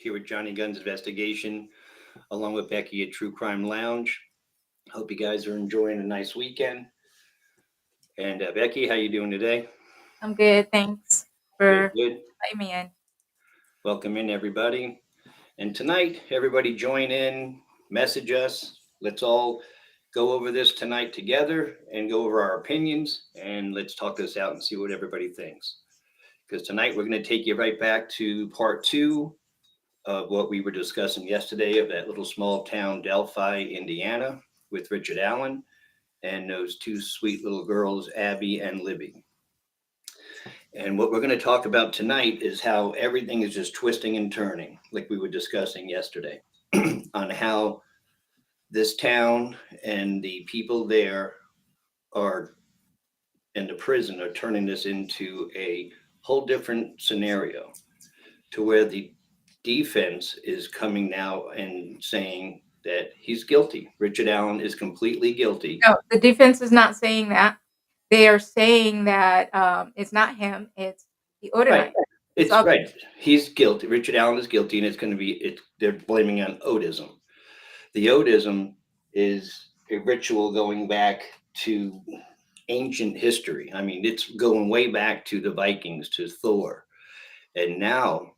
here with Johnny Gunn's Investigation, along with Becky at True Crime Lounge. Hope you guys are enjoying a nice weekend. And Becky, how you doing today? I'm good. Thanks Good, for good. letting me in. Welcome in, everybody. And tonight, everybody join in, message us. Let's all go over this tonight together and go over our opinions, and let's talk this out and see what everybody thinks. Because tonight we're going to take you right back to part 2 of what we were discussing yesterday of that little small town, Delphi, Indiana, with Richard Allen and those 2 sweet little girls, Abby and Libby. And what we're going to talk about tonight is how everything is just twisting and turning, like we were discussing yesterday, on how this town and the people there are in the prison are turning this into a whole different scenario, to where the defense is coming now and saying that he's guilty. Richard Allen is completely guilty. No, the defense is not saying that. They are saying that it's not him. It's the Odinism. Right. It's right. He's guilty. Richard Allen is guilty, and it's going to be. They're blaming on Odism. The Odism is a ritual going back to ancient history. I mean, it's going way back to the Vikings, to Thor, and now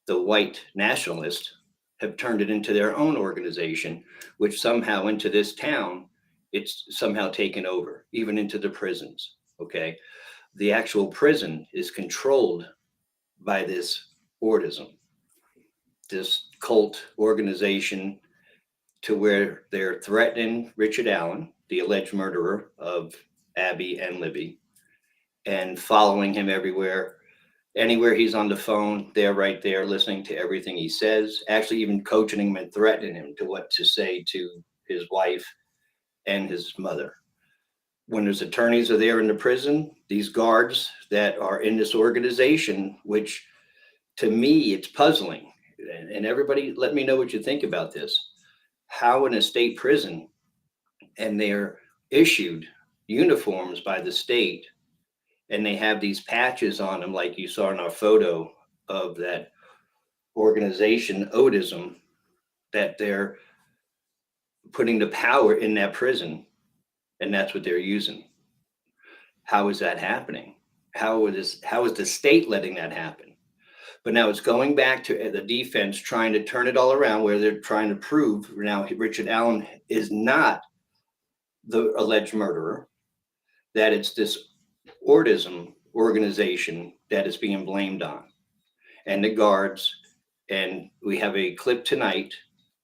the white nationalists have turned it into their own organization, which somehow into this town, it's somehow taken over, even into the prisons. Okay. The actual prison is controlled by this Ordism, this cult organization, to where they're threatening Richard Allen, the alleged murderer of Abby and Libby, and following him everywhere. Anywhere he's on the phone, they're right there listening to everything he says, actually even coaching him and threatening him to what to say to his wife and his mother. When his attorneys are there in the prison, these guards that are in this organization, which to me, it's puzzling. And everybody, let me know what you think about this. How in a state prison, and they're issued uniforms by the state, and they have these patches on them, like you saw in our photo of that organization, Odism, that they're putting the power in that prison, and that's what they're using. How is that happening? How is the state letting that happen? But now it's going back to the defense trying to turn it all around, where they're trying to prove now Richard Allen is not the alleged murderer, that it's this Ordism organization that is being blamed on, and the guards. And we have a clip tonight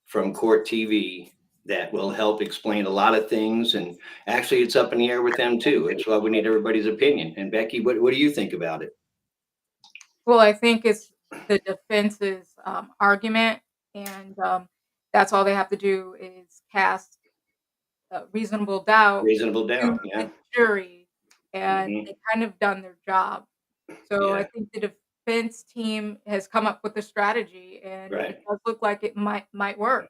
from Court TV that will help explain a lot of things. And actually, it's up in the air with them too. It's why we need everybody's opinion. And Becky, what do you think about it? Well, I think it's the defense's argument, and that's all they have to do is cast reasonable doubt Reasonable to doubt, yeah. the jury, and they kind of done their job. So I think the defense team has come up with a strategy, and it does look like it might work.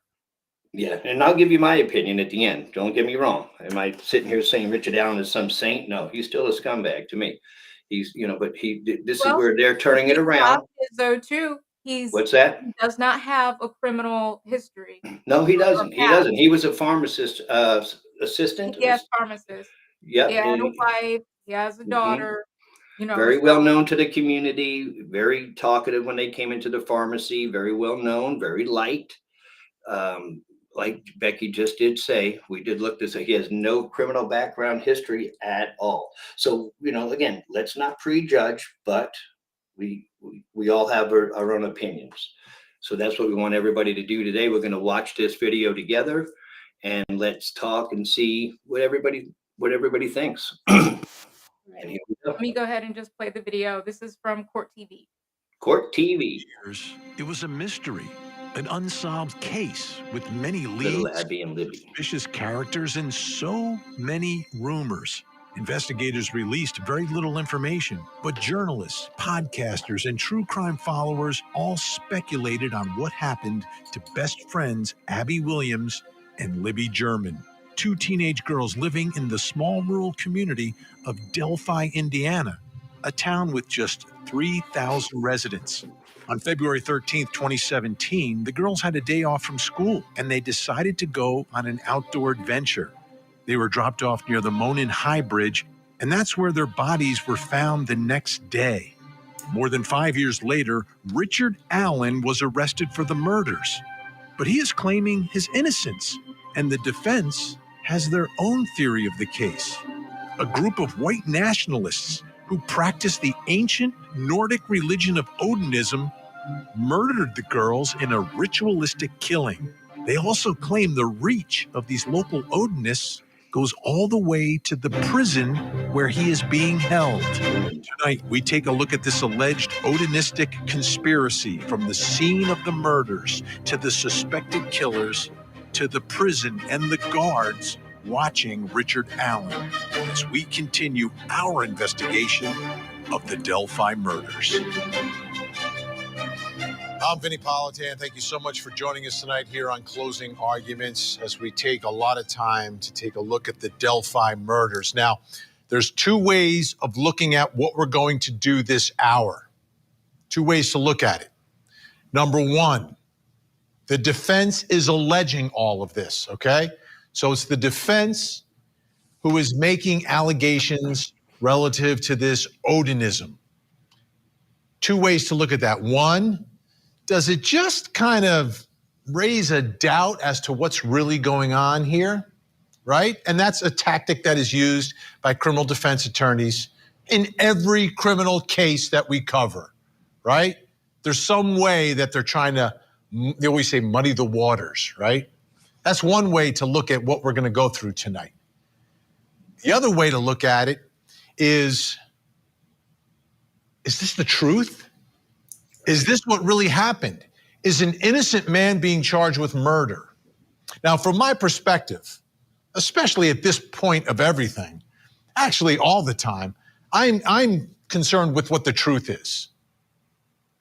Yeah, and I'll give you my opinion at the end. Don't get me wrong. Am I sitting here saying Richard Allen is some saint? No, he's still a scumbag to me. He's, but this is where they're turning it around. Though too, What's that? He does not have a criminal history. No, he doesn't. He doesn't. He was a pharmacist assistant. Yes, pharmacist. Yeah, he had a wife. He has a daughter. Very well known to the community. Very talkative when they came into the pharmacy. Very well known. Very liked. Like Becky just did say, we did look this. He has no criminal background history at all. So again, let's not prejudge, but we all have our own opinions. So that's what we want everybody to do today. We're going to watch this video together, and let's talk and see what everybody thinks. Let me go ahead and just play the video. This is from Court TV. Court TV. It was a mystery, an unsolved case with many leads, suspicious characters, and so many rumors. Investigators released very little information, but journalists, podcasters, and true crime followers all speculated on what happened to best friends Abby Williams and Libby German, 2 teenage girls living in the small rural community of Delphi, Indiana. a town with just 3,000 residents. On February 13th, 2017, the girls had a day off from school and they decided to go on an outdoor adventure. They were dropped off near the Monon High Bridge, and that's where their bodies were found the next day. More than 5 years later, Richard Allen was arrested for the murders, but he is claiming his innocence, and the defense has their own theory of the case. A group of white nationalists who practice the ancient Nordic religion of Odinism murdered the girls in a ritualistic killing. They also claim the reach of these local Odinists goes all the way to the prison where he is being held. Tonight, we take a look at this alleged Odinistic conspiracy from the scene of the murders to the suspected killers to the prison and the guards watching Richard Allen as we continue our investigation of the Delphi murders. I'm Vinny Politan. Thank you so much for joining us tonight here on Closing Arguments as we take a lot of time to take a look at the Delphi murders. Now, there's two ways of looking at what we're going to do this hour. Two ways to look at it. Number one, the defense is alleging all of this, okay? So it's the defense who is making allegations relative to this Odinism. Two ways to look at that. One, does it just kind of raise a doubt as to what's really going on here, right? And that's a tactic that is used by criminal defense attorneys in every criminal case that we cover, right? There's some way that they're trying to, they always say, muddy the waters, right? That's one way to look at what we're going to go through tonight. The other way to look at it is this the truth? Is this what really happened? Is an innocent man being charged with murder? Now, from my perspective, especially at this point of everything, actually all the time, I'm concerned with what the truth is.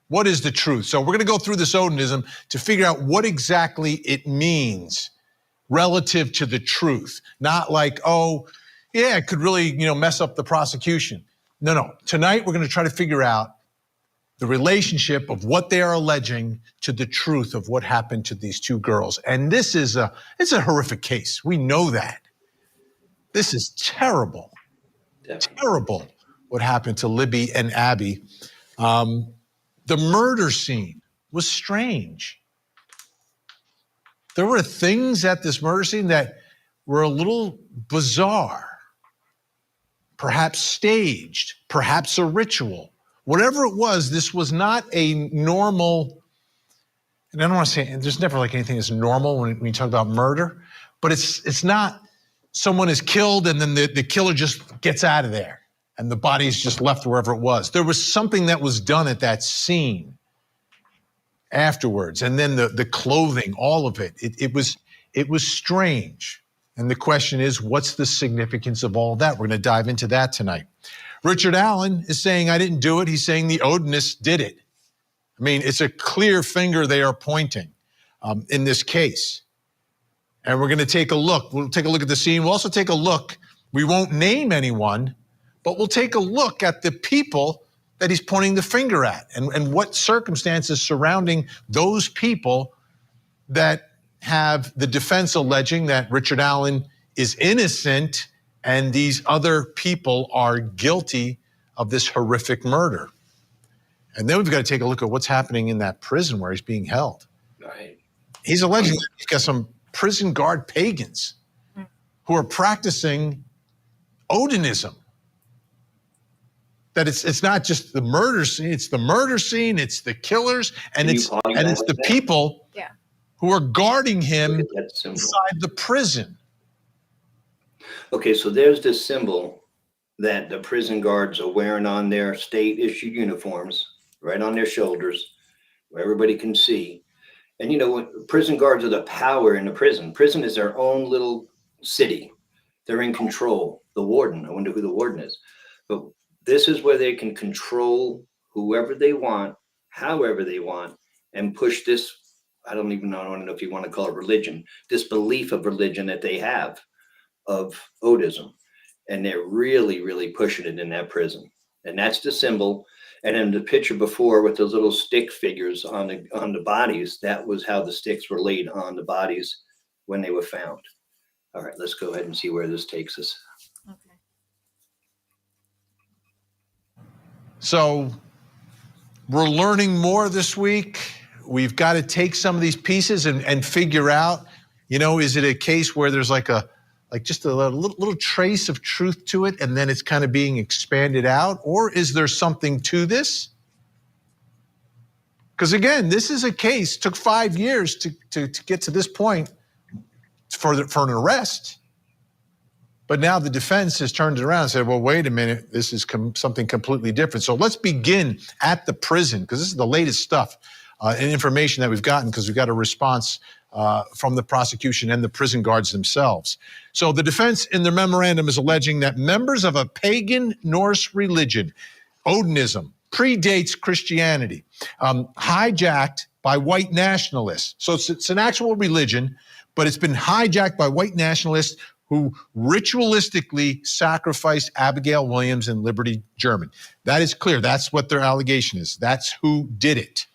What is the truth? So we're going to go through this Odinism to figure out what exactly it means relative to the truth. Not like, oh, yeah, it could really, mess up the prosecution. No. Tonight, we're going to try to figure out the relationship of what they are alleging to the truth of what happened to these two girls. And this is it's a horrific case. We know that. This is terrible. Definitely. Terrible what happened to Libby and Abby. The murder scene was strange. There were things at this murder scene that were a little bizarre, perhaps staged, perhaps a ritual. Whatever it was, this was not a normal, and I don't want to say, there's never like anything that's normal when you talk about murder, but it's not someone is killed and then the killer just gets out of there and the body is just left wherever it was. There was something that was done at that scene afterwards, and then the clothing, all of it. It was strange. And the question is, what's the significance of all of that? We're going to dive into that tonight. Richard Allen is saying, I didn't do it. He's saying the Odinists did it. I mean, it's a clear finger they are pointing in this case. And we're going to take a look. We'll take a look at the scene. We'll also take a look. We won't name anyone, but we'll take a look at the people that he's pointing the finger at and what circumstances surrounding those people that have the defense alleging that Richard Allen is innocent and these other people are guilty of this horrific murder. And then we've got to take a look at what's happening in that prison where he's being held. Right. He's alleging that he's got some prison guard pagans who are practicing Odinism. That it's not just the murder scene, it's the murder scene, it's the killers, and it's the people who are guarding him inside the prison. Okay, so there's this symbol that the prison guards are wearing on their state-issued uniforms, right on their shoulders, where everybody can see. And prison guards are the power in the prison. Prison is their own little city. They're in control. The warden, I wonder who the warden is. But this is where they can control whoever they want, however they want, and push this, I don't know if you want to call it religion, this belief of religion that they have of Odism. And they're really, really pushing it in that prison. and that's the symbol. And then the picture before with those little stick figures on the bodies, that was how the sticks were laid on the bodies when they were found. All right, let's go ahead and see where this takes us. Okay. So we're learning more this week. We've got to take some of these pieces and figure out, is it a case where there's like just a little trace of truth to it, and then it's kind of being expanded out? Or is there something to this? Because again, this is a case, took 5 years to get to this point for an arrest. But now the defense has turned it around and said, well, wait a minute, this is something completely different. So let's begin at the prison, because this is the latest stuff and information that we've gotten, because we've got a response from the prosecution and the prison guards themselves. So the defense in their memorandum is alleging that members of a pagan Norse religion, Odinism, predates Christianity, hijacked by white nationalists. So it's an actual religion, but it's been hijacked by white nationalists who ritualistically sacrificed Abigail Williams and Liberty German. That is clear. That's what their allegation is. That's who did it.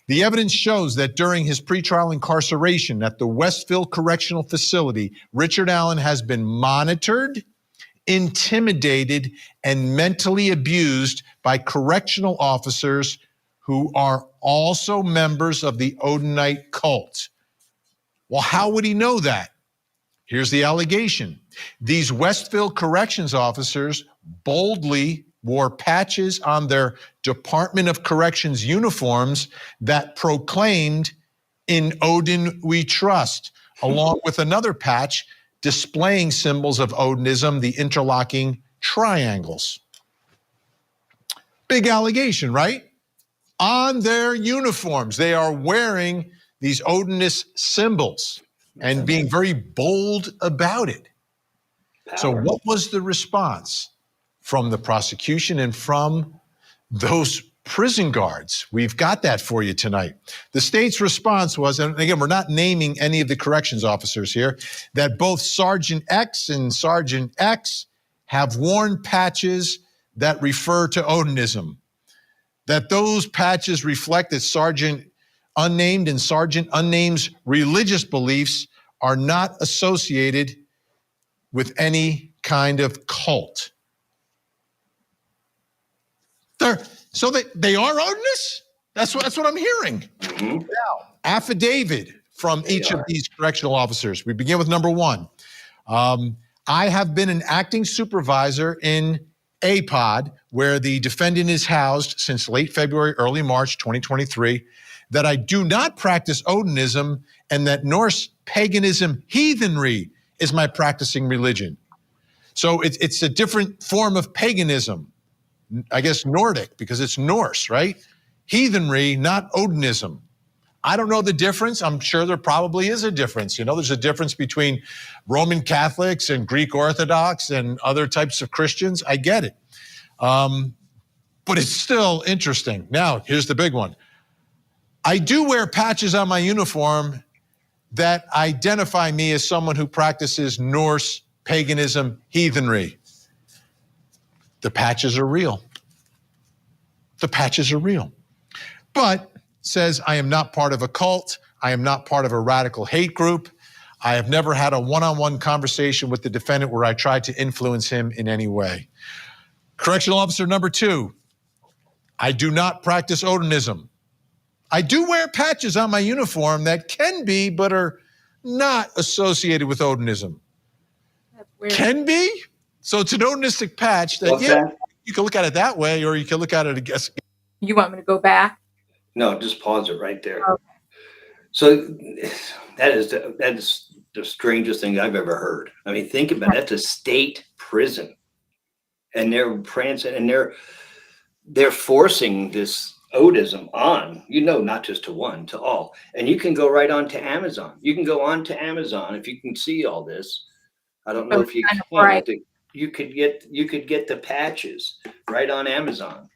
The evidence shows that during his pretrial incarceration at the Westville Correctional Facility, Richard Allen has been monitored, intimidated, and mentally abused by correctional officers who are also members of the Odinite cult. Well, how would he know that? Here's the allegation. These Westville corrections officers boldly wore patches on their Department of Corrections uniforms that proclaimed, "In Odin we trust," along with another patch displaying symbols of Odinism, the interlocking triangles. Big allegation, right? On their uniforms, they are wearing these Odinist symbols and being very bold about it. Power. So what was the response from the prosecution and from those prison guards? We've got that for you tonight. The state's response was, and again, we're not naming any of the corrections officers here, that both Sergeant X and Sergeant X have worn patches that refer to Odinism, that those patches reflect that Sergeant Unnamed and Sergeant Unnamed's religious beliefs are not associated with any kind of cult. So they are Odinists? That's what I'm hearing. Mm-hmm. Now, affidavit from each of these correctional officers. We begin with number one. I have been an acting supervisor in APOD, where the defendant is housed since late February, early March 2023, that I do not practice Odinism and that Norse paganism heathenry is my practicing religion. So it's a different form of paganism. I guess Nordic, because it's Norse, right? Heathenry, not Odinism. I don't know the difference. I'm sure there probably is a difference. There's a difference between Roman Catholics and Greek Orthodox and other types of Christians. I get it. But it's still interesting. Now, here's the big one. I do wear patches on my uniform that identify me as someone who practices Norse paganism heathenry. The patches are real. The patches are real. But says, I am not part of a cult. I am not part of a radical hate group. I have never had a one-on-one conversation with the defendant where I tried to influence him in any way. Correctional officer number two, I do not practice Odinism. I do wear patches on my uniform that can be, but are not associated with Odinism. That's weird. Can be? So it's an Odinistic patch that, you can look at it that way, or you can look at it, I guess. You want me to go back? No, just pause it right there. Okay. So that is the strangest thing I've ever heard. I mean, think about it. That's a state prison, and they're prancing, and they're forcing this Odism on, not just to one, to all. And you can go right on to Amazon. You can go on to Amazon if you can see all this. I don't know if you can. Right. You could get the patches right on Amazon.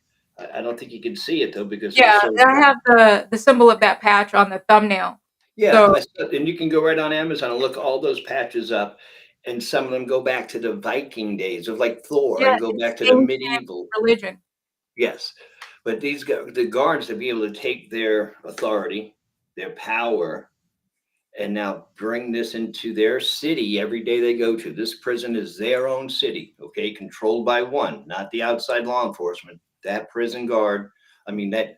I don't think you can see it though, because I have the symbol of that patch on the thumbnail. Yeah, and you can go right on Amazon and look all those patches up, and some of them go back to the Viking days of like Thor, Yeah, and go it's back to the ancient medieval. religion. Yes, but the guards, to be able to take their authority, their power, and now bring this into their city every day they go to. This prison is their own city, okay, controlled by one, not the outside law enforcement. That prison guard, I mean that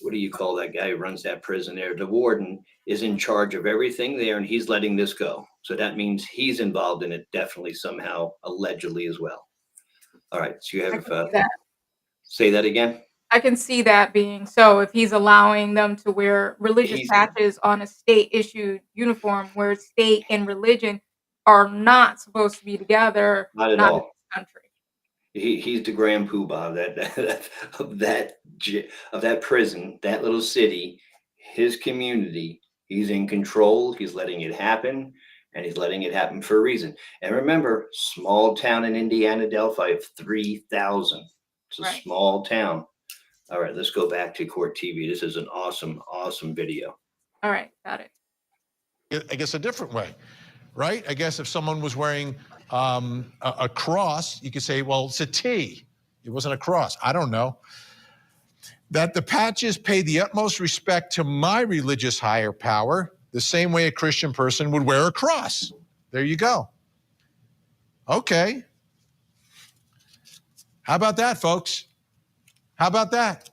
what do you call that guy who runs that prison there? The warden is in charge of everything there, and he's letting this go. So that means he's involved in it, definitely somehow, allegedly as well. All right, so you I have can see that. say that again. I can see that being so if he's allowing them to wear religious He's patches on a state-issued uniform where state and religion are not supposed to be together, not at not in all. this country. He's the grand poobah of that prison, that little city, his community. He's in control. He's letting it happen, and he's letting it happen for a reason. And remember, small town in Indiana, Delphi of 3,000. It's a Right. small town. All right, let's go back to court TV. This is an awesome, awesome video. All right, got it. I guess a different way, right? I guess if someone was wearing a cross, you could say, well, it's a T. It wasn't a cross. I don't know. That the patches pay the utmost respect to my religious higher power, the same way a Christian person would wear a cross. There you go. Okay. How about that, folks? How about that?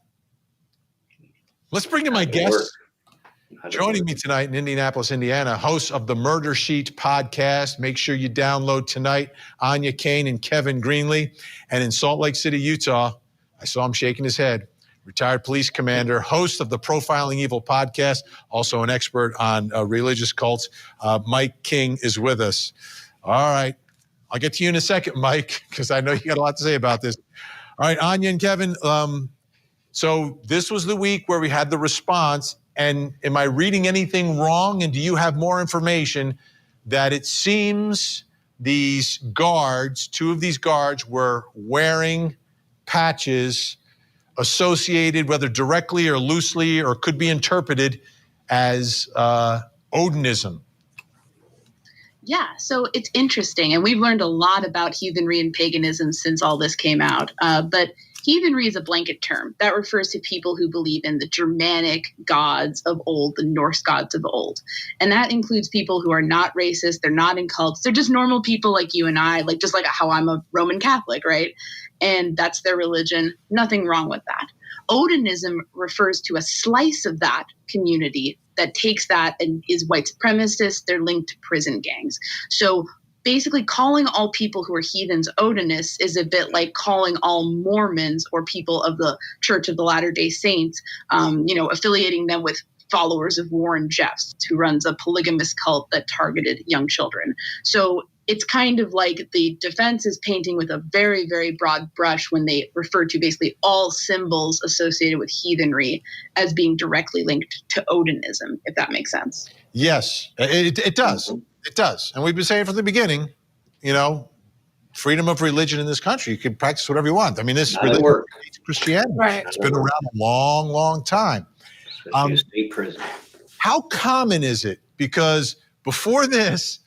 Let's bring in my guests. Joining me tonight in Indianapolis, Indiana, hosts of the Murder Sheet podcast. Make sure you download tonight, Anya Kane and Kevin Greenlee. And in Salt Lake City, Utah, I saw him shaking his head. Retired police commander, host of the Profiling Evil podcast, also an expert on religious cults. Mike King is with us. All right. I'll get to you in a second, Mike, because I know you got a lot to say about this. All right, Anya and Kevin. So this was the week where we had the response. And am I reading anything wrong? And do you have more information that it seems these guards, two of these guards, were wearing patches associated, whether directly or loosely, or could be interpreted as Odinism? Yeah, so it's interesting. And we've learned a lot about heathenry and paganism since all this came out. But heathenry is a blanket term that refers to people who believe in the Germanic gods of old, the Norse gods of old. And that includes people who are not racist, they're not in cults, they're just normal people like you and I, like just like how I'm a Roman Catholic, right? And that's their religion, nothing wrong with that. Odinism refers to a slice of that community that takes that and is white supremacist. They're linked to prison gangs. So basically calling all people who are heathens Odinists is a bit like calling all Mormons or people of the Church of the Latter-day Saints, affiliating them with followers of Warren Jeffs, who runs a polygamous cult that targeted young children. So it's kind of like the defense is painting with a very, very broad brush when they refer to basically all symbols associated with heathenry as being directly linked to Odinism, if that makes sense. Yes, it does. It does. And we've been saying from the beginning, freedom of religion in this country. You can practice whatever you want. I mean, this religion is Christianity. Right. It's been around a long, long time. State prison. How common is it? Because before this,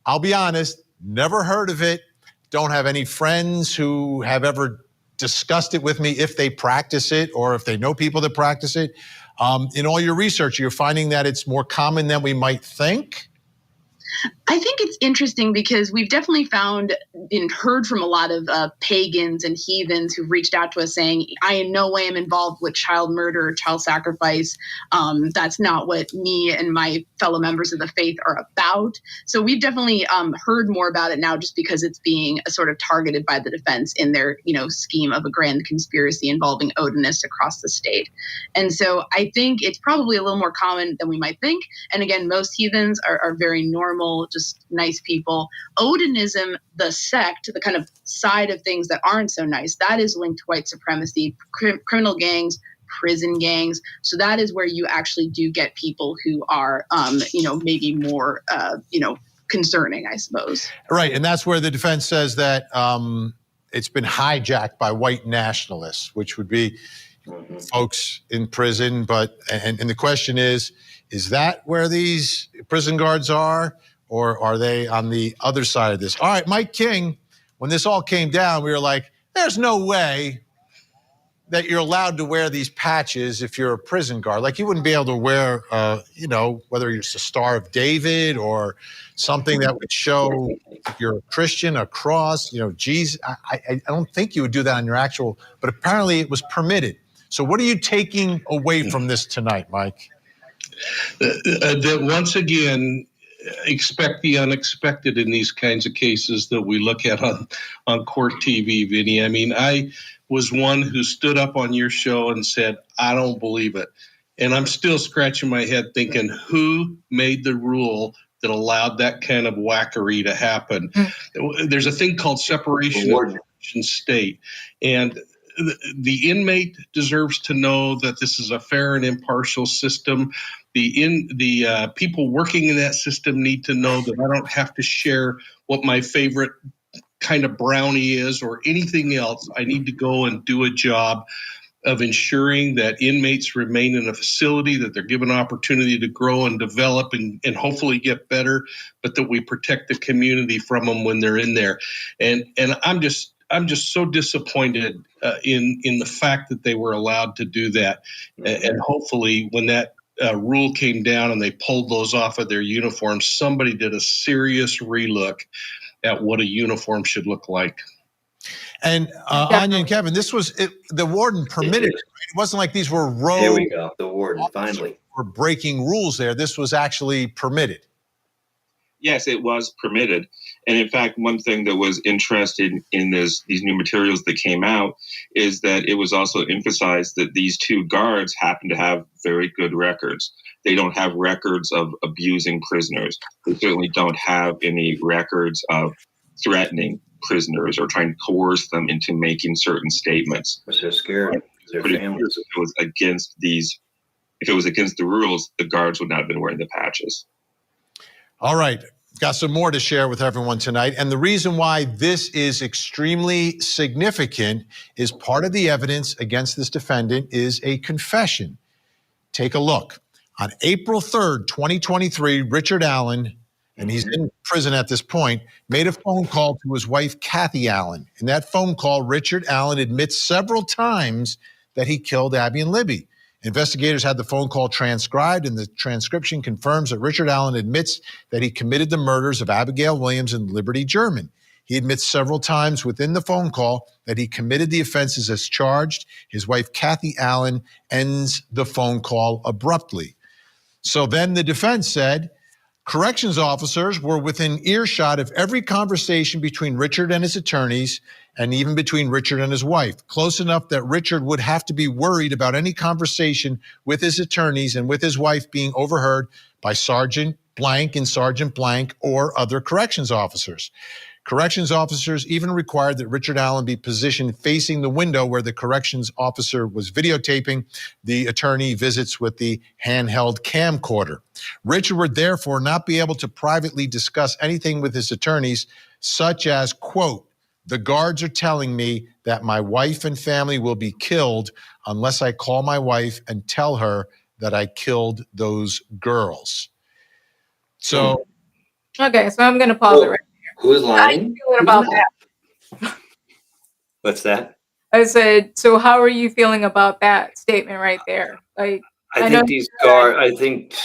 I'll be honest, never heard of it. Don't have any friends who have ever discussed it with me if they practice it or if they know people that practice it. In all your research, you're finding that it's more common than we might think? I think it's interesting because we've definitely found and heard from a lot of pagans and heathens who've reached out to us saying, I in no way am involved with child murder or child sacrifice. That's not what me and my fellow members of the faith are about. So we've definitely heard more about it now just because it's being sort of targeted by the defense in their, scheme of a grand conspiracy involving Odinists across the state. And so I think it's probably a little more common than we might think. And again, most heathens are very normal, just nice people. Odinism, the sect, the kind of side of things that aren't so nice, that is linked to white supremacy, criminal gangs, prison gangs. So that is where you actually do get people who are, maybe more, concerning, I suppose. Right. And that's where the defense says that it's been hijacked by white nationalists, which would be folks in prison. And the question is that where these prison guards are? or are they on the other side of this? All right, Mike King, when this all came down, we were like, there's no way that you're allowed to wear these patches if you're a prison guard. Like, you wouldn't be able to wear, whether it's the Star of David or something that would show if you're a Christian, a cross, Jesus. I don't think you would do that on your actual, but apparently it was permitted. So what are you taking away from this tonight, Mike? That once again, expect the unexpected in these kinds of cases that we look at on court TV, Vinny. I mean, I was one who stood up on your show and said, I don't believe it. And I'm still scratching my head thinking, who made the rule that allowed that kind of wackery to happen? There's a thing called separation of church and state. And the inmate deserves to know that this is a fair and impartial system. The people working in that system need to know that I don't have to share what my favorite kind of brownie is or anything else. I need to go and do a job of ensuring that inmates remain in a facility, that they're given opportunity to grow and develop and hopefully get better, but that we protect the community from them when they're in there. And I'm just so disappointed in the fact that they were allowed to do that. And hopefully when that rule came down and they pulled those off of their uniforms, somebody did a serious relook at what a uniform should look like. And Anya and Kevin, this was the warden permitted it. Right? It wasn't like these were rogue. There we go. The warden finally were breaking rules there. This was actually permitted. Yes, it was permitted. And in fact, one thing that was interesting in these new materials that came out is that it was also emphasized that these two guards happen to have very good records. They don't have records of abusing prisoners. They certainly don't have any records of threatening prisoners or trying to coerce them into making certain statements. But they're scared. But if it was against the rules, the guards would not have been wearing the patches. All right. Got some more to share with everyone tonight. And the reason why this is extremely significant is part of the evidence against this defendant is a confession. Take a look. On April 3rd, 2023, Richard Allen, and he's in prison at this point, made a phone call to his wife, Kathy Allen. In that phone call, Richard Allen admits several times that he killed Abby and Libby. Investigators had the phone call transcribed, and the transcription confirms that Richard Allen admits that he committed the murders of Abigail Williams and Liberty German. He admits several times within the phone call that he committed the offenses as charged. His wife, Kathy Allen, ends the phone call abruptly. So then the defense said, corrections officers were within earshot of every conversation between Richard and his attorneys, and even between Richard and his wife, close enough that Richard would have to be worried about any conversation with his attorneys and with his wife being overheard by Sergeant Blank and Sergeant Blank or other corrections officers. Corrections officers even required that Richard Allen be positioned facing the window where the corrections officer was videotaping the attorney visits with the handheld camcorder. Richard would therefore not be able to privately discuss anything with his attorneys, such as, quote, the guards are telling me that my wife and family will be killed unless I call my wife and tell her that I killed those girls. So, okay, so I'm going to pause it right here. Who's lying? How are you feeling about that? What's that? I said, so how are you feeling about that statement right there? Like, I think these guards. I think.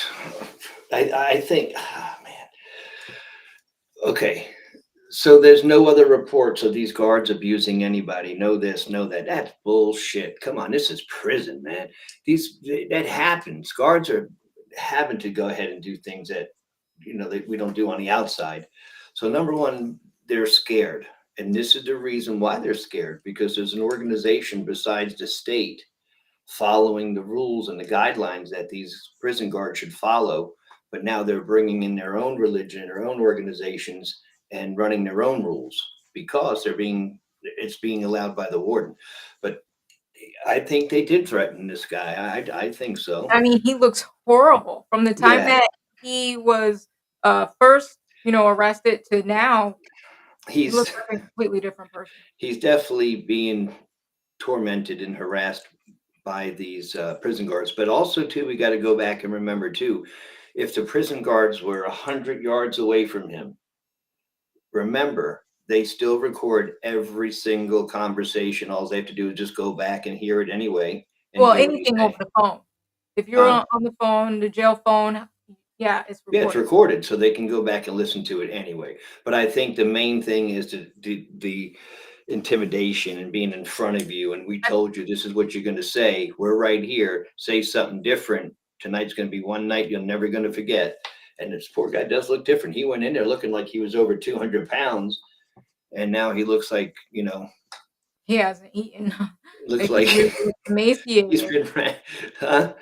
Oh, man. Okay. So there's no other reports of these guards abusing anybody. Know this, know that. That's bullshit. Come on, this is prison, man. That happens. Guards are having to go ahead and do things that we don't do on the outside. So number one, they're scared, and this is the reason why they're scared, because there's an organization besides the state following the rules and the guidelines that these prison guards should follow. But now they're bringing in their own religion, their own organizations, and running their own rules because it's being allowed by the warden. But I think they did threaten this guy. I think so. I mean, he looks horrible from the time that he was first, arrested to now. He looks like a completely different person. He's definitely being tormented and harassed by these prison guards. But also, too, we got to go back and remember, too, if the prison guards were 100 yards away from him, remember, they still record every single conversation. All they have to do is just go back and hear it anyway. Well, anything over the phone. If you're on the phone, the jail phone, yeah, it's recorded. Yeah, it's recorded, so they can go back and listen to it anyway. But I think the main thing is the intimidation and being in front of you. And we told you this is what you're going to say. We're right here. Say something different. Tonight's going to be one night you're never going to forget. And this poor guy does look different. He went in there looking like he was over 200 pounds. And now he looks like, he hasn't eaten. Looks like he's emaciated. He's been, huh?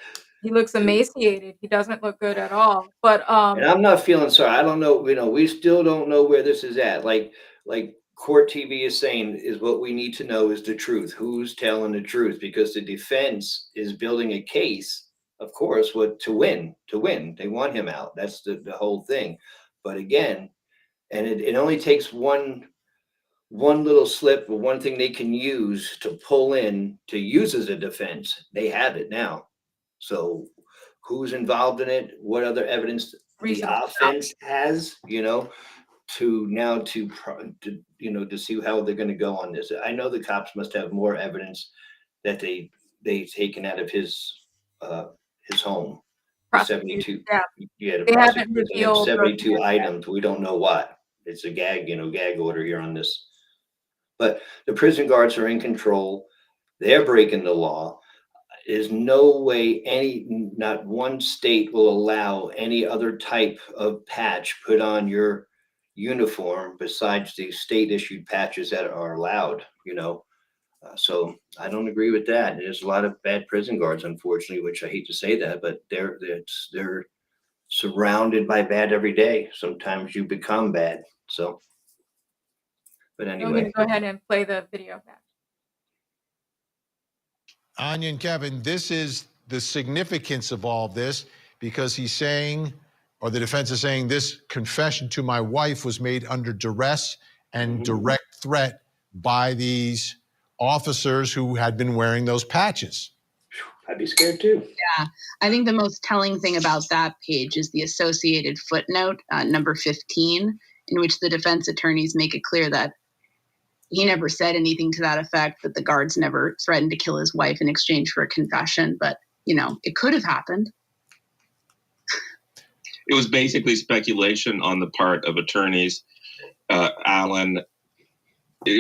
He looks emaciated. He doesn't look good at all. But and I'm not feeling sorry. I don't know. We still don't know where this is at. Like Court TV is saying, is what we need to know is the truth. Who's telling the truth? Because the defense is building a case, of course, to win. They want him out. That's the whole thing. But again, and it only takes one little slip or one thing they can use to pull in to use as a defense. They have it now. So who's involved in it? What other evidence the offense has, to see how they're going to go on this. I know the cops must have more evidence that they've taken out of his home. 72. Yeah, they haven't revealed 72 items. We don't know what. It's a gag order here on this. But the prison guards are in control. They're breaking the law. There's no way not one state will allow any other type of patch put on your uniform besides the state issued patches that are allowed, so I don't agree with that. There's a lot of bad prison guards, unfortunately, which I hate to say that, but they're surrounded by bad every day. Sometimes you become bad. So, but anyway, go ahead and play the video back. Anya and Kevin, this is the significance of all this, because he's saying, or the defense is saying, this confession to my wife was made under duress and direct threat by these officers who had been wearing those patches. I'd be scared too. Yeah, I think the most telling thing about that page is the associated footnote, number 15, in which the defense attorneys make it clear that he never said anything to that effect, that the guards never threatened to kill his wife in exchange for a confession. But, it could have happened. It was basically speculation on the part of attorneys. It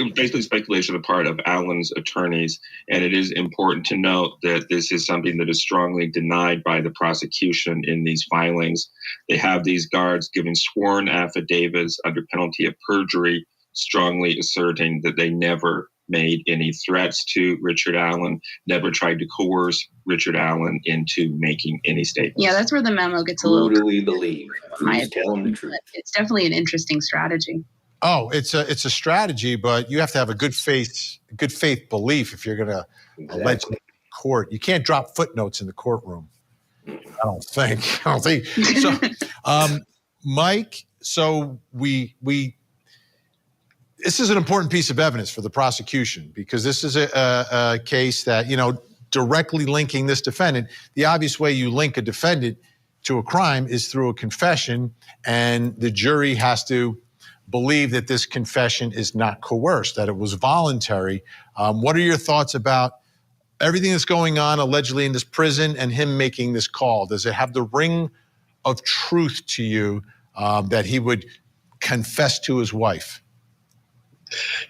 was basically speculation on the part of Allen's attorneys. And it is important to note that this is something that is strongly denied by the prosecution in these filings. They have these guards giving sworn affidavits under penalty of perjury, strongly asserting that they never made any threats to Richard Allen, never tried to coerce Richard Allen into making any statements. Yeah, that's where the memo gets a little. Who do we believe? Who's telling the truth? It's definitely an interesting strategy. Oh, it's a strategy, but you have to have a good faith belief if you're going to allege in court. You can't drop footnotes in the courtroom. I don't think. So, Mike. So this is an important piece of evidence for the prosecution, because this is a case that, directly linking this defendant. The obvious way you link a defendant to a crime is through a confession, and the jury has to believe that this confession is not coerced, that it was voluntary. What are your thoughts about everything that's going on allegedly in this prison and him making this call? Does it have the ring of truth to you that he would confess to his wife?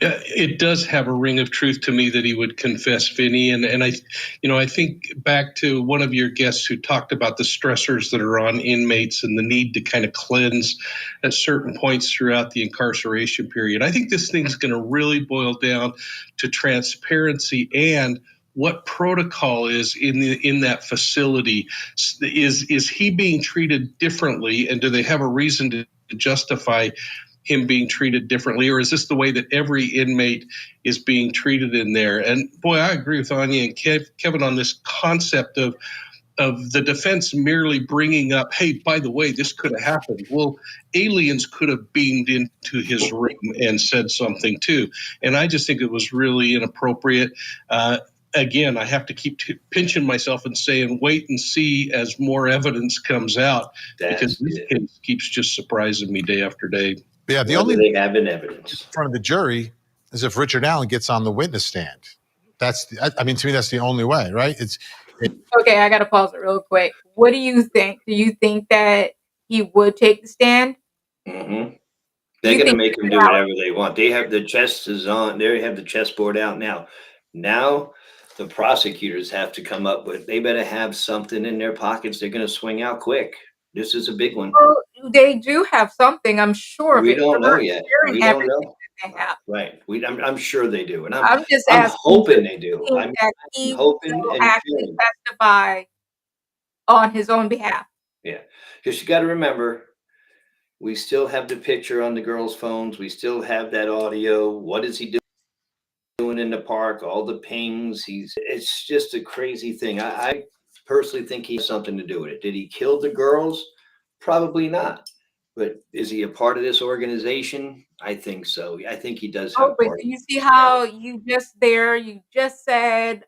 Yeah, it does have a ring of truth to me that he would confess, Vinny. And I think back to one of your guests who talked about the stressors that are on inmates and the need to kind of cleanse at certain points throughout the incarceration period. I think this thing's going to really boil down to transparency and what protocol is in that facility. Is he being treated differently, and do they have a reason to justify him being treated differently, or is this the way that every inmate is being treated in there? And boy, I agree with Anya and Kevin on this concept of the defense merely bringing up, hey, by the way, this could have happened. Well, aliens could have beamed into his room and said something too. And I just think it was really inappropriate. again, I have to keep pinching myself and saying, wait and see as more evidence comes out, because this case keeps just surprising me day after day. Yeah, the Whether only they have an evidence in front of the jury is if Richard Allen gets on the witness stand. I mean, to me, that's the only way, right? Okay, I got to pause it real quick. What do you think? Do you think that he would take the stand? Mm-hmm. They're going to make them do whatever they want. They have the chess is on. They have the chessboard out now. Now the prosecutors have to come up with. They better have something in their pockets. They're going to swing out quick. This is a big one. Well, they do have something. I'm sure We of it. don't know yet. We don't know. They have. Right. I'm sure they do, and I'm just I'm asking. hoping they do. Think I'm that he hoping will and actually feeling. testify on his own behalf. Yeah, because you got to remember, we still have the picture on the girls' phones. We still have that audio. What is he doing in the park? All the pings. It's just a crazy thing. I personally think he has something to do with it. Did he kill the girls? Probably not. But is he a part of this organization? I think so. I think he does have But part. do you see how you just said,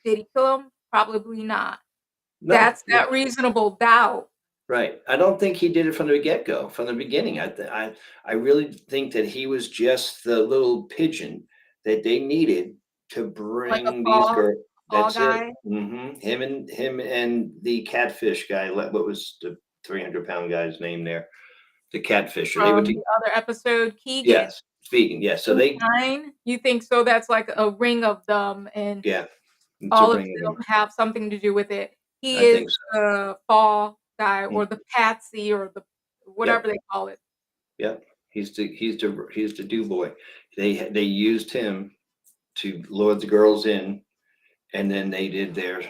did he kill him? Probably not. No, That's that reasonable doubt. Right. I don't think he did it from the get-go, from the beginning. I really think that he was just the little pigeon that they needed to Like a bring these girls. That's guy. it. Him and the catfish guy. What was the 300-pound guy's name there? The catfisher. They would. The other episode, Keegan. Yes, vegan. Yes. So they. You think so? That's like a ring of them, and Yeah. all of them have something to do with it. He is the fall guy, or the patsy, or the whatever they call it. Yep. He's the do boy. They used him to lure the girls in, and then they did their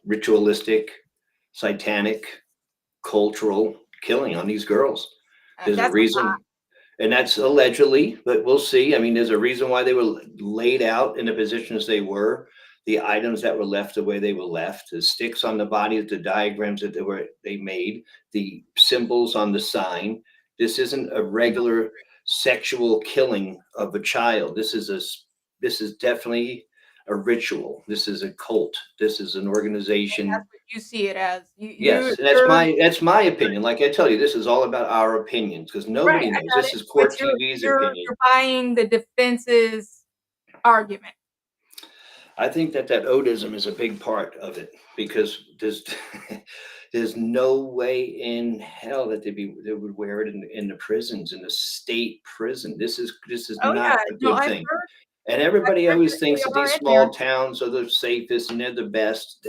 ritualistic, satanic, cultural killing on these girls. There's a reason, and that's allegedly, but we'll see. I mean, there's a reason why they were laid out in the positions they were. The items that were left the way they were left, the sticks on the bodies, the diagrams that they made, the symbols on the sign. This isn't a regular sexual killing of a child. This is definitely a ritual. This is a cult. This is an organization. And that's what you see it as. Yes, and that's my opinion. Like I tell you, this is all about our opinions, because nobody knows. This is Court TV's opinion. You're buying the defense's argument. I think that Odinism is a big part of it, because there's no way in hell that they would wear it in the prisons, in the state prison. This is not a good thing. And everybody always thinks that these small towns are the safest and they're the best.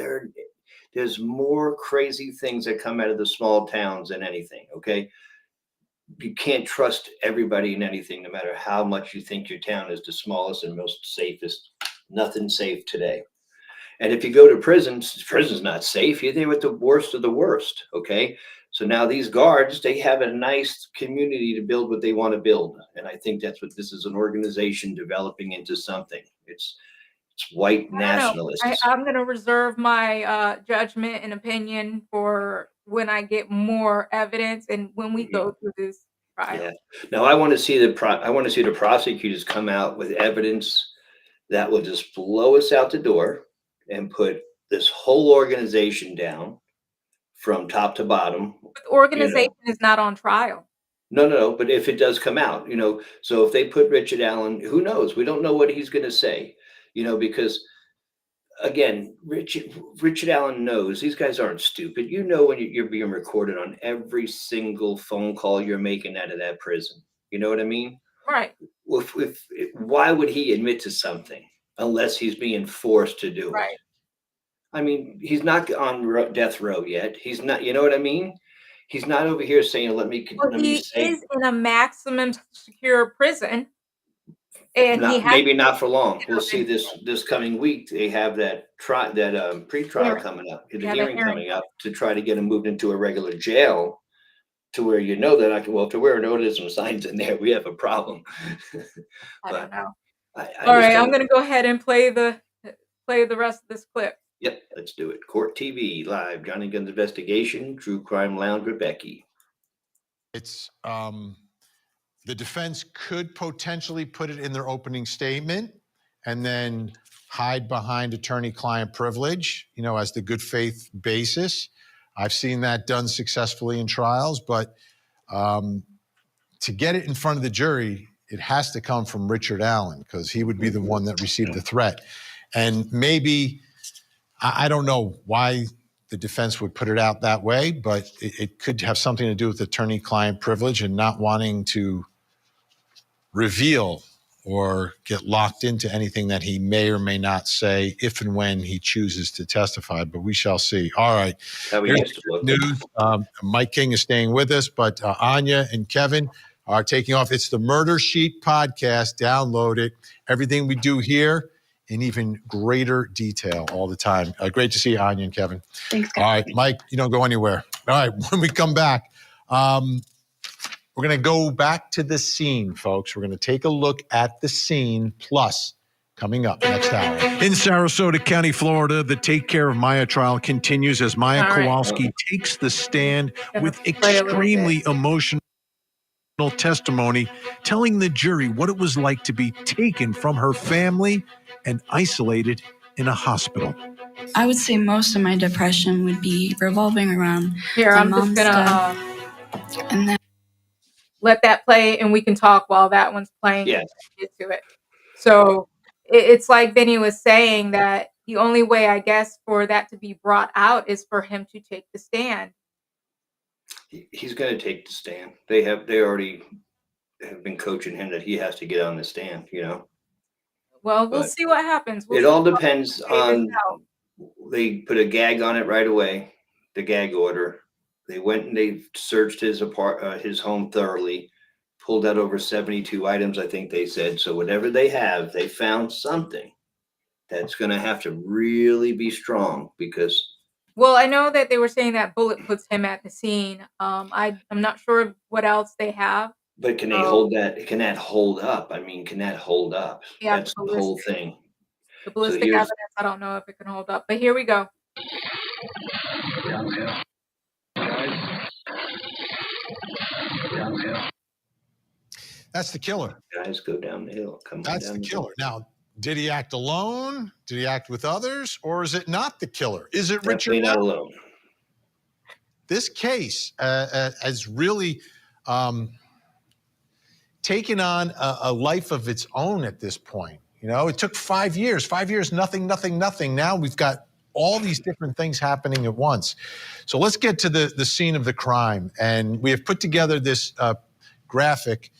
There's more crazy things that come out of the small towns than anything. Okay, you can't trust everybody in anything, no matter how much you think your town is the smallest and most safest. Nothing safe today. And if you go to prison's not safe. You're there with the worst of the worst. Okay. So now these guards, they have a nice community to build what they want to build. And I think that's what this is, an organization developing into something. It's white nationalists. I'm going to reserve my judgment and opinion for when I get more evidence and when we go through this trial. Yeah. Now I want to see the prosecutors come out with evidence that will just blow us out the door and put this whole organization down from top to bottom. But the organization is not on trial. No. But if it does come out, so if they put Richard Allen, who knows? We don't know what he's going to say, because again, Richard Allen knows these guys aren't stupid. When you're being recorded on every single phone call you're making out of that prison. You know what I mean? Right. Why would he admit to something unless he's being forced to do it? I mean, he's not on death row yet. He's not. You know what I mean? He's not over here saying, "Let me." He is in a maximum secure prison, and maybe not for long. We'll see this coming week. They have that pre-trial coming up, the hearing coming up, to try to get him moved into a regular jail. To where if there were Odinism signs in there, we have a problem. I don't know. All right, I'm going to go ahead and play the rest of this clip. Yep, let's do it. Court TV live, Johnny Gunn's investigation, True Crime Lounge with Becky. It's the defense could potentially put it in their opening statement, and then hide behind attorney-client privilege, as the good faith basis. I've seen that done successfully in trials, but to get it in front of the jury, it has to come from Richard Allen, because he would be the one that received the threat. And maybe, I don't know why the defense would put it out that way, but it could have something to do with attorney-client privilege and not wanting to reveal or get locked into anything that he may or may not say if and when he chooses to testify, but we shall see. All right. Here's news. Mike King is staying with us, but Anya and Kevin are taking off. It's the Murder Sheet podcast. Download it. Everything we do here in even greater detail all the time. Great to see you, Anya and Kevin. Thanks, guys. All right, Mike, you don't go anywhere. All right, when we come back, we're going to go back to the scene, folks. We're going to take a look at the scene, plus coming up next hour. In Sarasota County, Florida, the Take Care of Maya trial continues as Maya Kowalski takes the stand with extremely emotional testimony, telling the jury what it was like to be taken from her family and isolated in a hospital. I would say most of my depression would be revolving around I'm just gonna and then let that play, and we can talk while that one's playing. Yeah. Get to it. So it's like Vinny was saying, that the only way, I guess, for that to be brought out is for him to take the stand. He's going to take the stand. They already have been coaching him that he has to get on the stand, Well, we'll see what happens. It all depends on, they put a gag on it right away, the gag order. They went and they searched his home thoroughly, pulled out over 72 items, I think they said. So whatever they have, they found something that's going to have to really be strong, because. Well, I know that they were saying that bullet puts him at the scene. I'm not sure what else they have. But can they hold that? Can that hold up? I mean, can that hold up? Yeah, that's the whole thing. The ballistic evidence, I don't know if it can hold up. But here we go. That's the killer. Guys, go down the hill. That's the killer. Now, did he act alone? Did he act with others? Or is it not the killer? Is it Richard? Not alone. This case has really taken on a life of its own at this point. It took 5 years. 5 years, nothing. Now we've got all these different things happening at once. So let's get to the scene of the crime. And we have put together this graphic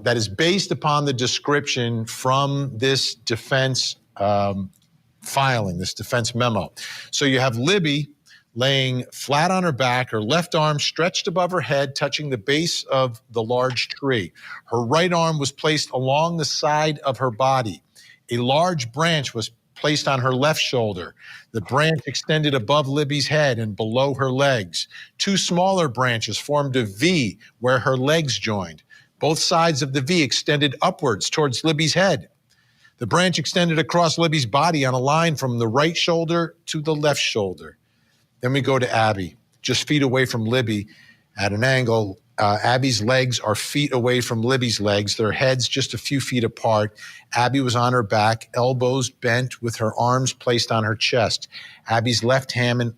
that is based upon the description from this defense filing, this defense memo. So you have Libby laying flat on her back, her left arm stretched above her head, touching the base of the large tree. Her right arm was placed along the side of her body. A large branch was placed on her left shoulder. The branch extended above Libby's head and below her legs. Two smaller branches formed a V where her legs joined. Both sides of the V extended upwards towards Libby's head. The branch extended across Libby's body on a line from the right shoulder to the left shoulder. Then we go to Abby, just feet away from Libby at an angle. Abby's legs are feet away from Libby's legs, their heads just a few feet apart. Abby was on her back, elbows bent with her arms placed on her chest. Abby's left hand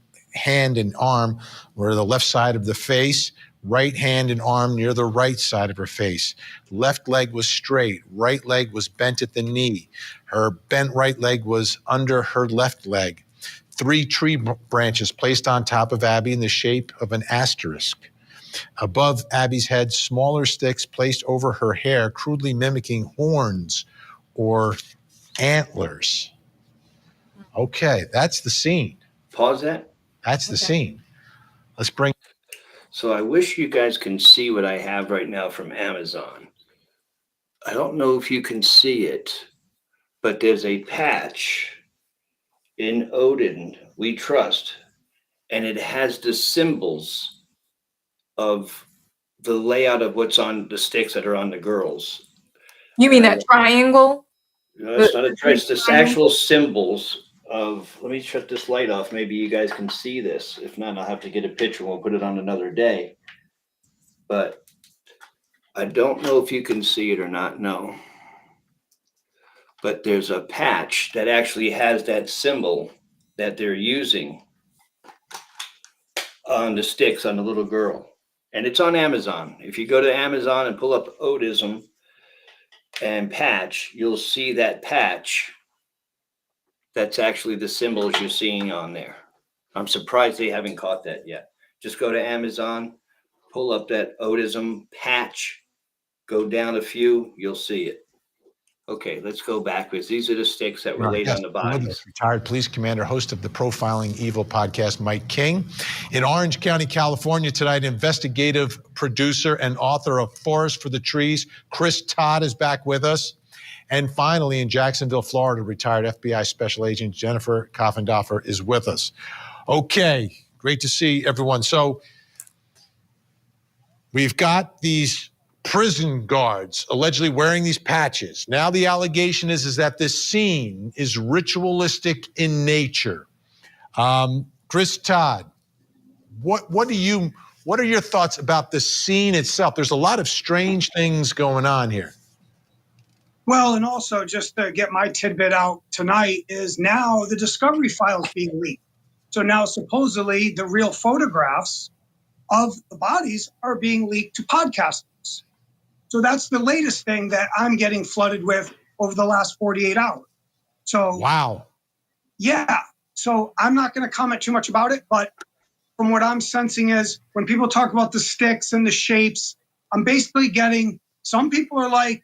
and arm were the left side of the face, right hand and arm near the right side of her face. Left leg was straight, right leg was bent at the knee. Her bent right leg was under her left leg. 3 tree branches placed on top of Abby in the shape of an asterisk. Above Abby's head, smaller sticks placed over her hair, crudely mimicking horns or antlers. Okay, that's the scene. Pause that. That's the scene. Let's bring. So I wish you guys can see what I have right now from Amazon. I don't know if you can see it, but there's a patch in Odin We Trust, and it has the symbols of the layout of what's on the sticks that are on the girls. You mean that triangle? No, it's not a triangle. It's the actual symbols of, let me shut this light off. Maybe you guys can see this. If not, I'll have to get a picture and we'll put it on another day. But I don't know if you can see it or not. No. but there's a patch that actually has that symbol that they're using on the sticks on the little girl. And it's on Amazon. If you go to Amazon and pull up Odism and patch, you'll see that patch. That's actually the symbols you're seeing on there. I'm surprised they haven't caught that yet. Just go to Amazon, pull up that Odism patch, go down a few, you'll see it. Okay, let's go backwards. These are the sticks that were laid on the bodies. Retired police commander, host of the Profiling Evil podcast, Mike King. In Orange County, California tonight, investigative producer and author of Forest for the Trees, Chris Todd, is back with us. And finally, in Jacksonville, Florida, retired FBI Special Agent Jennifer Coffendorfer is with us. Okay, great to see everyone. So we've got these prison guards allegedly wearing these patches. Now the allegation is that this scene is ritualistic in nature. Chris Todd, what are your thoughts about the scene itself? There's a lot of strange things going on here. Well, and also just to get my tidbit out tonight is now the discovery files being leaked. So now supposedly the real photographs of the bodies are being leaked to podcasters. So that's the latest thing that I'm getting flooded with over the last 48 hours. So wow. Yeah. So I'm not going to comment too much about it, but from what I'm sensing is when people talk about the sticks and the shapes, I'm basically getting some people are like,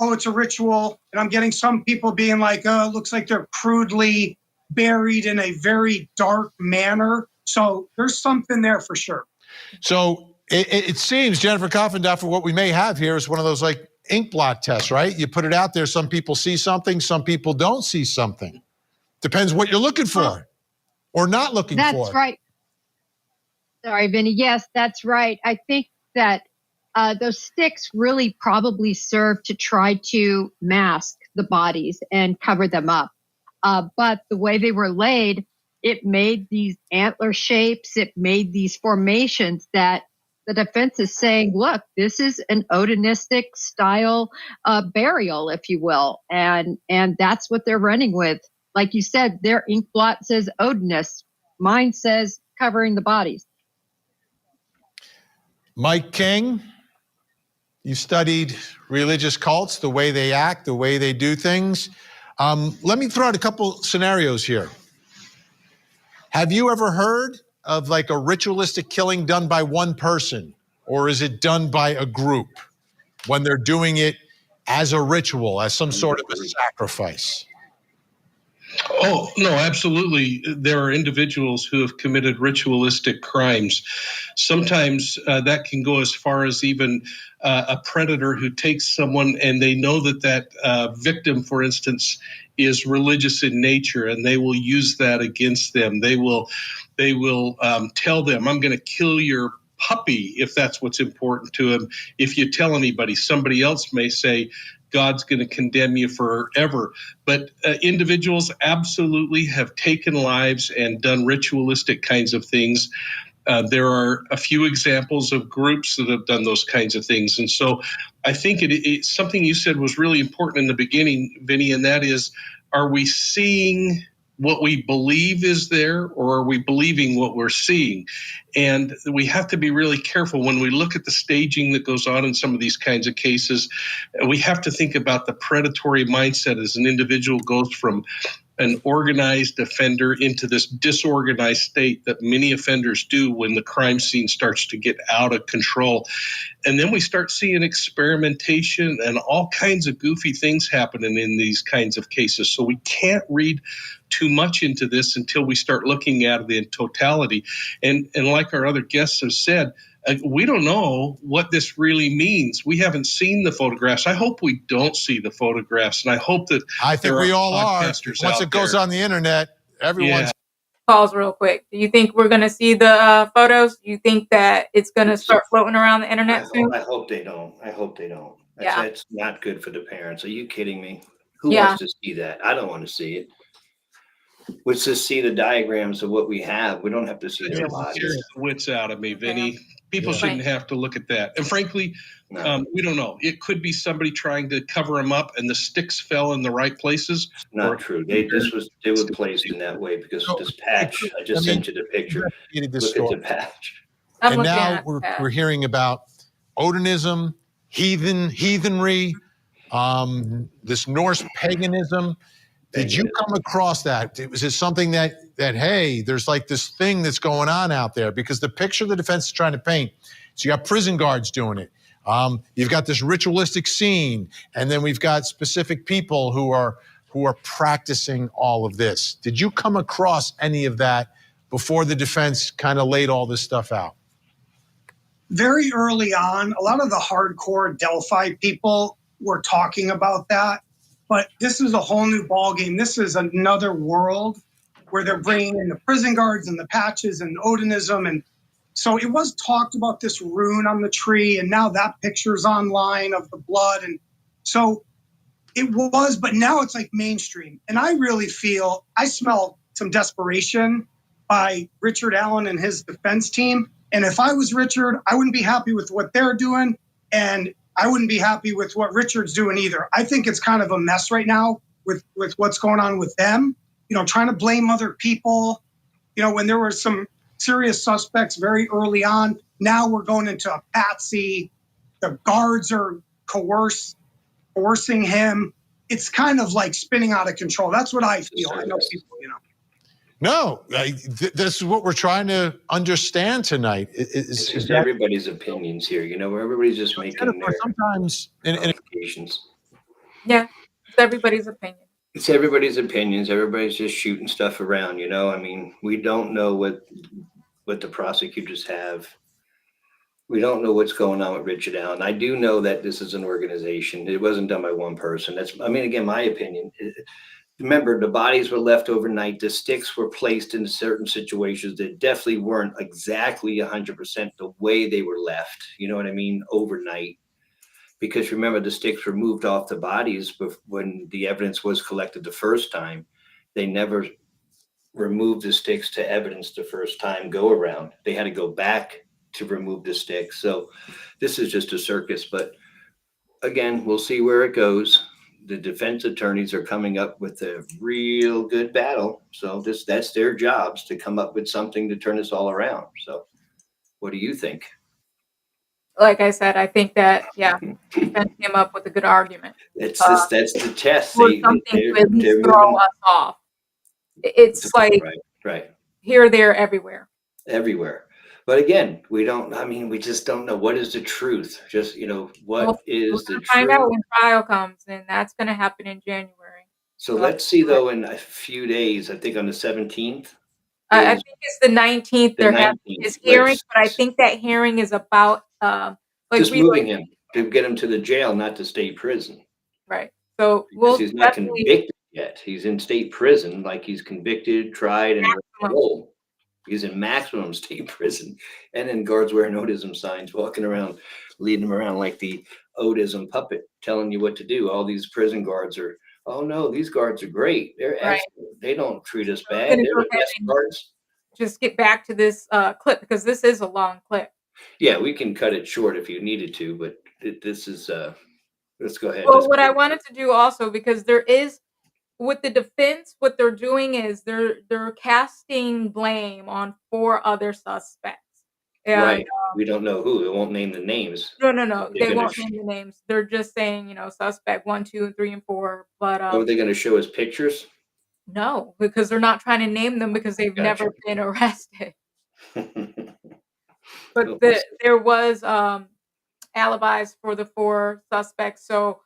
oh, it's a ritual. And I'm getting some people being like, oh, it looks like they're crudely buried in a very dark manner. So there's something there for sure. So it seems, Jennifer Coffendorfer, what we may have here is one of those like ink blot tests, right? You put it out there, some people see something, some people don't see something. Depends what you're looking for or not looking for. That's right. Sorry, Vinny. Yes, that's right. I think that those sticks really probably serve to try to mask the bodies and cover them up. But the way they were laid, it made these antler shapes. It made these formations that the defense is saying, look, this is an Odinistic style burial, if you will. And that's what they're running with. Like you said, their ink blot says Odinist. Mine says covering the bodies. Mike King, you studied religious cults, the way they act, the way they do things. Let me throw out a couple scenarios here. Have you ever heard of like a ritualistic killing done by one person, or is it done by a group when they're doing it as a ritual, as some sort of a sacrifice? Oh, no, absolutely. There are individuals who have committed ritualistic crimes. Sometimes that can go as far as even a predator who takes someone and they know that victim, for instance, is religious in nature, and they will use that against them. They will tell them, I'm going to kill your puppy if that's what's important to him. If you tell anybody, somebody else may say, God's going to condemn you forever. But individuals absolutely have taken lives and done ritualistic kinds of things. There are a few examples of groups that have done those kinds of things. And so I think it's something you said was really important in the beginning, Vinny, and that is, are we seeing what we believe is there, or are we believing what we're seeing? And we have to be really careful when we look at the staging that goes on in some of these kinds of cases. We have to think about the predatory mindset as an individual goes from an organized offender into this disorganized state that many offenders do when the crime scene starts to get out of control. And then we start seeing experimentation and all kinds of goofy things happening in these kinds of cases. So we can't read too much into this until we start looking at it in totality. And like our other guests have said, we don't know what this really means. We haven't seen the photographs. I hope we don't see the photographs, and I hope that I think we all are. Once it goes on the internet, everyone's. Yeah. Pause real quick. Do you think we're going to see the photos? Do you think that it's going to start floating around the internet soon? I hope they don't. I hope they don't. That's not good for the parents. Are you kidding me? Who Yeah. wants to see that? I don't want to see it. Let's just see the diagrams of what we have. We don't have to see their It bodies. scares the wits out of me, Vinny. People Yeah. shouldn't have to look at that. And frankly, No, we don't know. It could be somebody trying to cover them up, and the sticks fell in the right places. not true. They were placed in that way because So, this patch. I just sent you the picture. Investigated this Look at story. the patch. I'm And looking now at we're that. hearing about Odinism, heathenry, this Norse paganism. Did you come across that? Was it something that hey, there's like this thing that's going on out there? Because the picture the defense is trying to paint, so you got prison guards doing it. You've got this ritualistic scene, and then we've got specific people who are practicing all of this. Did you come across any of that before the defense kind of laid all this stuff out? Very early on, a lot of the hardcore Delphi people were talking about that, but this is a whole new ballgame. This is another world where they're bringing in the prison guards and the patches and Odinism. And so it was talked about this rune on the tree, and now that picture's online of the blood. And so it was, but now it's like mainstream. And I really feel, I smell some desperation by Richard Allen and his defense team. And if I was Richard, I wouldn't be happy with what they're doing. And I wouldn't be happy with what Richard's doing either. I think it's kind of a mess right now with what's going on with them, trying to blame other people, when there were some serious suspects very early on. Now we're going into a patsy. The guards are coercing him. It's kind of like spinning out of control. That's what I feel. I know people, No, this is what we're trying to understand tonight. It's just everybody's opinions here, where everybody's just making their sometimes qualifications. Yeah, it's everybody's opinion. It's everybody's opinions. Everybody's just shooting stuff around, I mean, we don't know what the prosecutors have. We don't know what's going on with Richard Allen. I do know that this is an organization. It wasn't done by one person. Again, my opinion. Remember, the bodies were left overnight. The sticks were placed in certain situations that definitely weren't exactly 100% the way they were left. You know what I mean? Overnight. Because remember, the sticks were moved off the bodies when the evidence was collected the first time. They never removed the sticks to evidence the first time go around. They had to go back to remove the sticks. So this is just a circus. But again, we'll see where it goes. The defense attorneys are coming up with a real good battle. So that's their jobs, to come up with something to turn us all around. So what do you think? Like I said, I think that, defense came up with a good argument. That's the test. Or something to at least throw us off. It's like right. Here, there, everywhere. Everywhere. But again, we just don't know what is the truth. Just, what is the truth? Find out when trial comes, and that's going to happen in January. So let's see, though, in a few days, I think on the 17th. I think it's the 19th. They're having his hearing, but I think that hearing is about just moving him to get him to the jail, not to state prison. Right. So he's not convicted yet. He's in state prison, like he's convicted, tried, and paroled. He's in maximum state prison, and then guards wearing Odinism signs, walking around, leading them around like the Odinism puppet, telling you what to do. All these prison guards are, oh no, these guards are great. They're excellent. They don't treat us bad. They're the best guards. Just get back to this clip, because this is a long clip. Yeah, we can cut it short if you needed to, but this is, let's go ahead. Well, what I wanted to do also, because there is, with the defense, what they're doing is they're casting blame on 4 other suspects. And, right. We don't know who. They won't name the names. No. They won't name the names. They're just saying, suspect 1, 2, 3, and 4. But are they going to show us pictures? No, because they're not trying to name them, because they've never been arrested. But there was alibis for the 4 suspects. So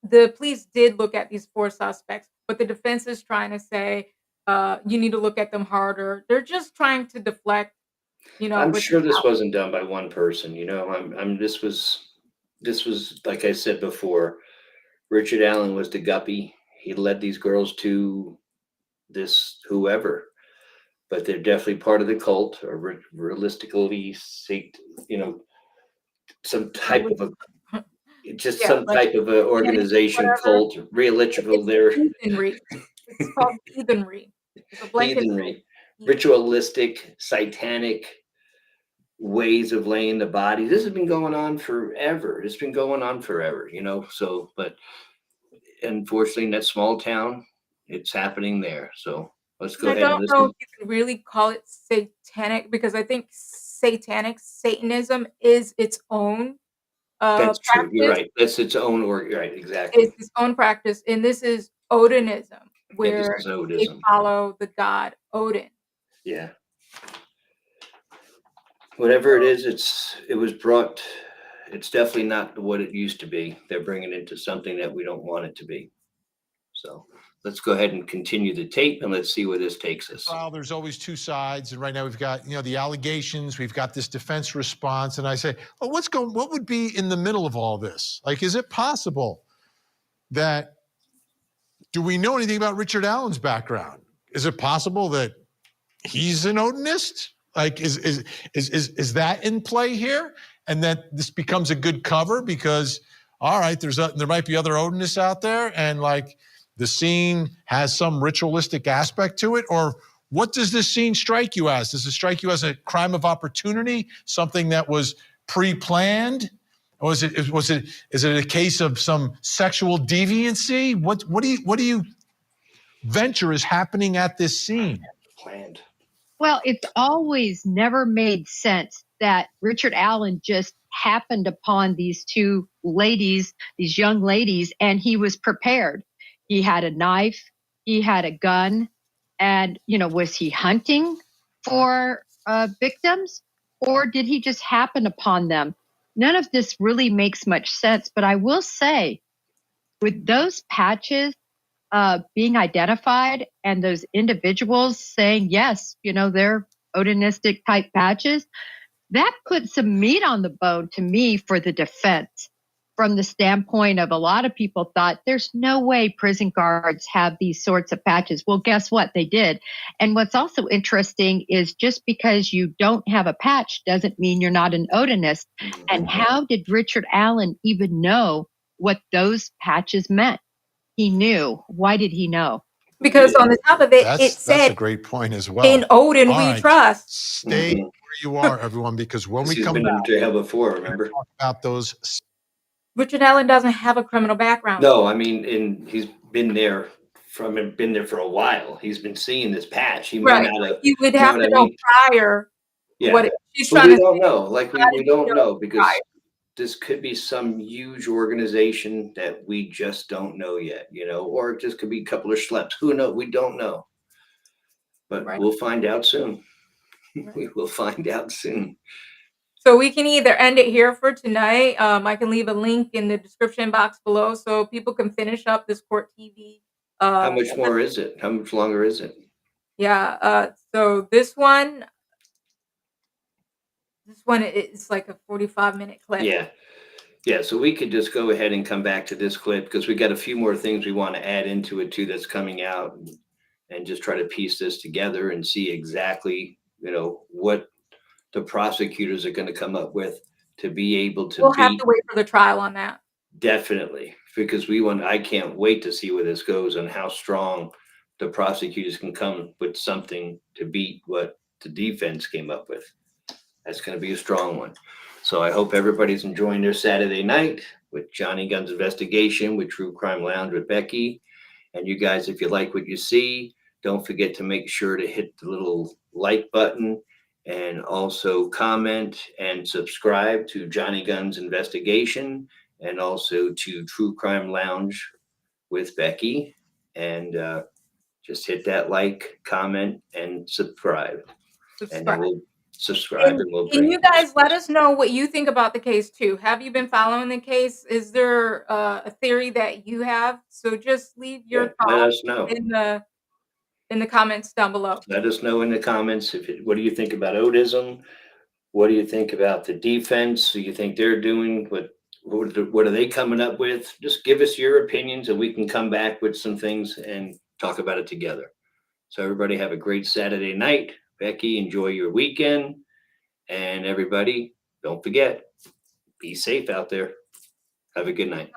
the police did look at these 4 suspects, but the defense is trying to say, you need to look at them harder. They're just trying to deflect, I'm sure this wasn't done by one person. This was, like I said before, Richard Allen was the guppy. He led these girls to this whoever, but they're definitely part of the cult, or realistically, some type of some type of an organization, cult, realistic. It's called heathenry. It's a blanket Heathenry, ritualistic, satanic ways of laying the body. This has been going on forever. It's been going on forever, you know. So, but unfortunately, in that small town, it's happening there. So let's go I ahead and don't know listen. if you can really call it satanic because I think Satanism is its own That's true. You're practice. right. That's its own right, exactly. It's its own practice, and this is Odinism, Yeah, this where is they Odism. follow the god Odin. Yeah. Whatever it is, it was brought. It's definitely not what it used to be. They're bringing it into something that we don't want it to be. So let's go ahead and continue the tape and let's see where this takes us. Well, there's always two sides, and right now we've got the allegations, we've got this defense response, and I say, well, what would be in the middle of all this? Like, is it possible that do we know anything about Richard Allen's background? Is it possible that he's an Odinist? Like, is that in play here? And that this becomes a good cover because, all right, there might be other Odinists out there, and like the scene has some ritualistic aspect to it, or what does this scene strike you as? Does it strike you as a crime of opportunity, something that was pre-planned? Or is it a case of some sexual deviancy? What do you venture is happening at this scene? Planned. Well, it's always never made sense that Richard Allen just happened upon these two ladies, these young ladies, and he was prepared. He had a knife, he had a gun, and, was he hunting for victims, or did he just happen upon them? None of this really makes much sense, but I will say, with those patches being identified and those individuals saying, yes, they're Odinistic type patches, that puts some meat on the bone to me for the defense. From the standpoint of a lot of people thought there's no way prison guards have these sorts of patches. Well, guess what? They did. And what's also interesting is just because you don't have a patch doesn't mean you're not an Odinist. And how did Richard Allen even know what those patches meant? He knew. Why did he know? Because on the top of it, it said, that's a great point as well. "In Odin All we right. trust." Stay where you are, everyone, because when we come been back, in jail before, remember? talk about those. Richard Allen doesn't have a criminal background. No, I mean, he's been there for a while. He's been seeing this patch. He may Right. not have. You would You know have what to I know mean? prior Yeah. what she's But trying we to don't say. know. Like How we did don't you know because prior? this could be some huge organization that we just don't know yet, or it just could be a couple of schleps. Who knows? We don't know. But Right. we'll find out soon. Right. We will find out soon. So we can either end it here for tonight. I can leave a link in the description box below so people can finish up this court TV. How much more is it? How much longer is it? Yeah. So this one is like a 45-minute clip. Yeah. Yeah, so we could just go ahead and come back to this clip because we got a few more things we want to add into it too that's coming out and just try to piece this together and see exactly, what the prosecutors are going to come up with to be able to We'll have to wait for the trial on that. Definitely, because I can't wait to see where this goes and how strong the prosecutors can come with something to beat what the defense came up with. That's going to be a strong one. So I hope everybody's enjoying their Saturday night with Johnny Gunn's Investigation with True Crime Lounge with Becky. And you guys, if you like what you see, don't forget to make sure to hit the little like button and also comment and subscribe to Johnny Gunn's Investigation and also to True Crime Lounge with Becky. And just hit that like, comment, and subscribe. And then we'll subscribe and we'll and you guys let us know what you think about the case too. Have you been following the case? Is there a theory that you have? So just leave your let thoughts us know in the comments down below. Let us know in the comments what do you think about Odism? What do you think about the defense? Do you think they're doing what are they coming up with? Just give us your opinions and we can come back with some things and talk about it together. So everybody have a great Saturday night. Becky, enjoy your weekend. And everybody, don't forget, be safe out there. Have a good night.